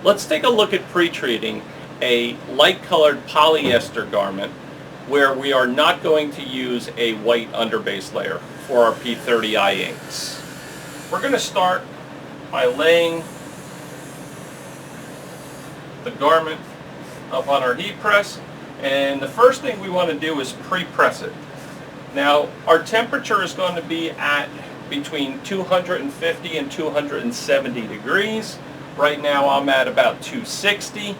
Let's take a look at pre-treating a light-colored polyester garment where we are not going to use a white underbase layer for our P30i inks. We're going to start by laying the garment up on our heat press, and the first thing we want to do is pre-press it. Now, our temperature is going to be at between 250 and 270 degrees. Right now I'm at about 260,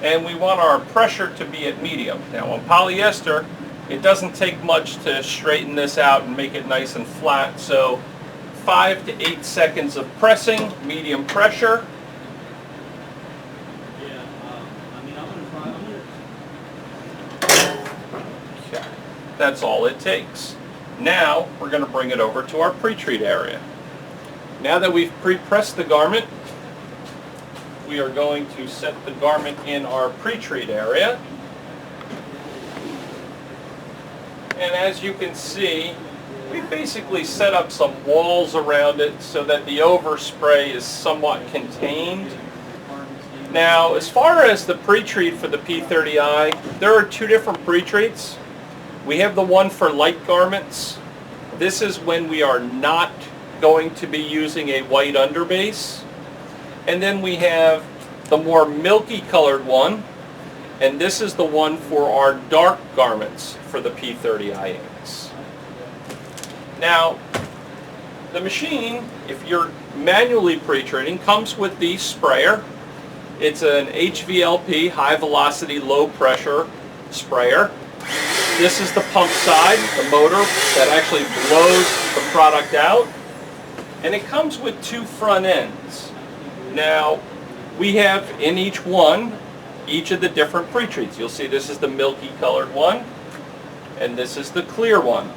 and we want our pressure to be at medium. Now on polyester, it doesn't take much to straighten this out and make it nice and flat, so 5 to 8 seconds of pressing, medium pressure. Okay. That's all it takes. Now we're going to bring it over to our pre-treat area. Now that we've pre-pressed the garment, we are going to set the garment in our pre-treat area. And as you can see, we basically set up some walls around it so that the overspray is somewhat contained. Now, as far as the pre-treat for the P30i, there are two different pre-treats. We have the one for light garments. This is when we are not going to be using a white underbase. And then we have the more milky colored one, and this is the one for our dark garments for the P30i inks. Now, the machine, if you're manually pre-treating, comes with the sprayer. It's an HVLP, high velocity, low pressure sprayer. This is the pump side, the motor that actually blows the product out. And it comes with two front ends. Now, we have in each of the different pre-treats. You'll see this is the milky colored one, and this is the clear one.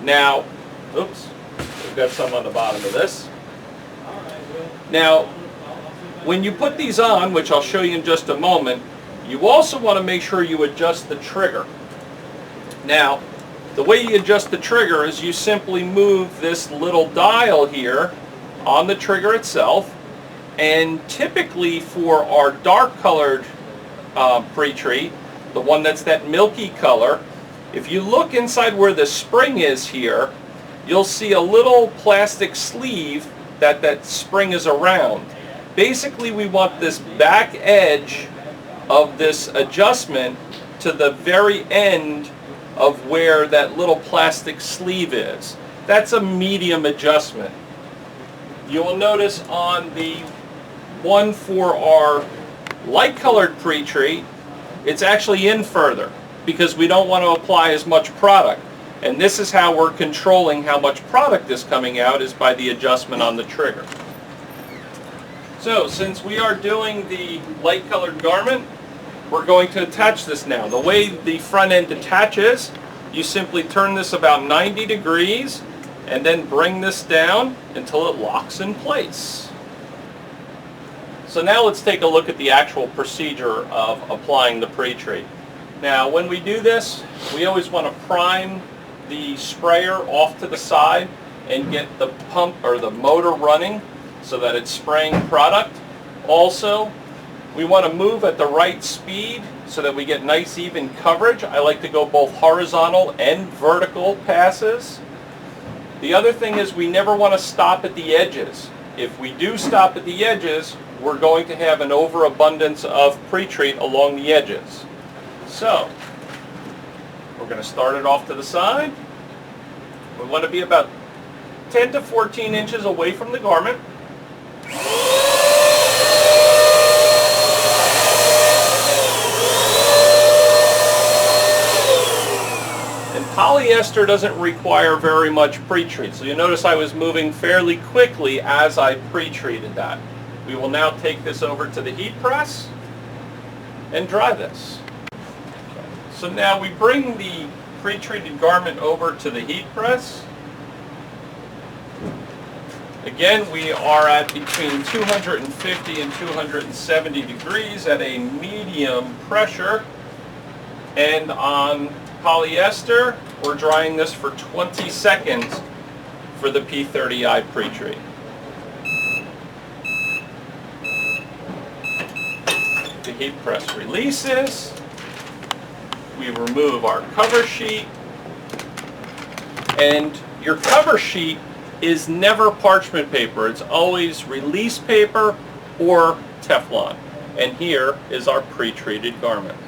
Now, oops, we've got some on the bottom of this. Now, when you put these on, which I'll show you in just a moment, you also want to make sure you adjust the trigger. Now, the way you adjust the trigger is you simply move this little dial here on the trigger itself, and typically for our dark colored pre-treat, the one that's that milky color, if you look inside where the spring is here, you'll see a little plastic sleeve that spring is around. Basically, we want this back edge of this adjustment to the very end of where that little plastic sleeve is. That's a medium adjustment. You will notice on the one for our light colored pre-treat, it's actually in further because we don't want to apply as much product. And this is how we're controlling how much product is coming out, is by the adjustment on the trigger. So since we are doing the light colored garment, we're going to attach this now. The way the front end attaches, you simply turn this about 90 degrees and then bring this down until it locks in place. So now let's take a look at the actual procedure of applying the pre-treat. Now when we do this, we always want to prime the sprayer off to the side and get the pump or the motor running so that it's spraying product. Also, we want to move at the right speed so that we get nice even coverage. I like to go both horizontal and vertical passes. The other thing is we never want to stop at the edges. If we do stop at the edges, we're going to have an overabundance of pre-treat along the edges. So, we're going to start it off to the side. We want to be about 10 to 14 inches away from the garment. And polyester doesn't require very much pre-treat, so you notice I was moving fairly quickly as I pre-treated that. We will now take this over to the heat press and dry this. So now we bring the pre-treated garment over to the heat press. Again, we are at between 250 and 270 degrees at a medium pressure. And on polyester, we're drying this for 20 seconds for the P30i pre-treat. heat press releases. We remove our cover sheet. And your cover sheet is never parchment paper. It's always release paper or Teflon. And here is our pre-treated garment.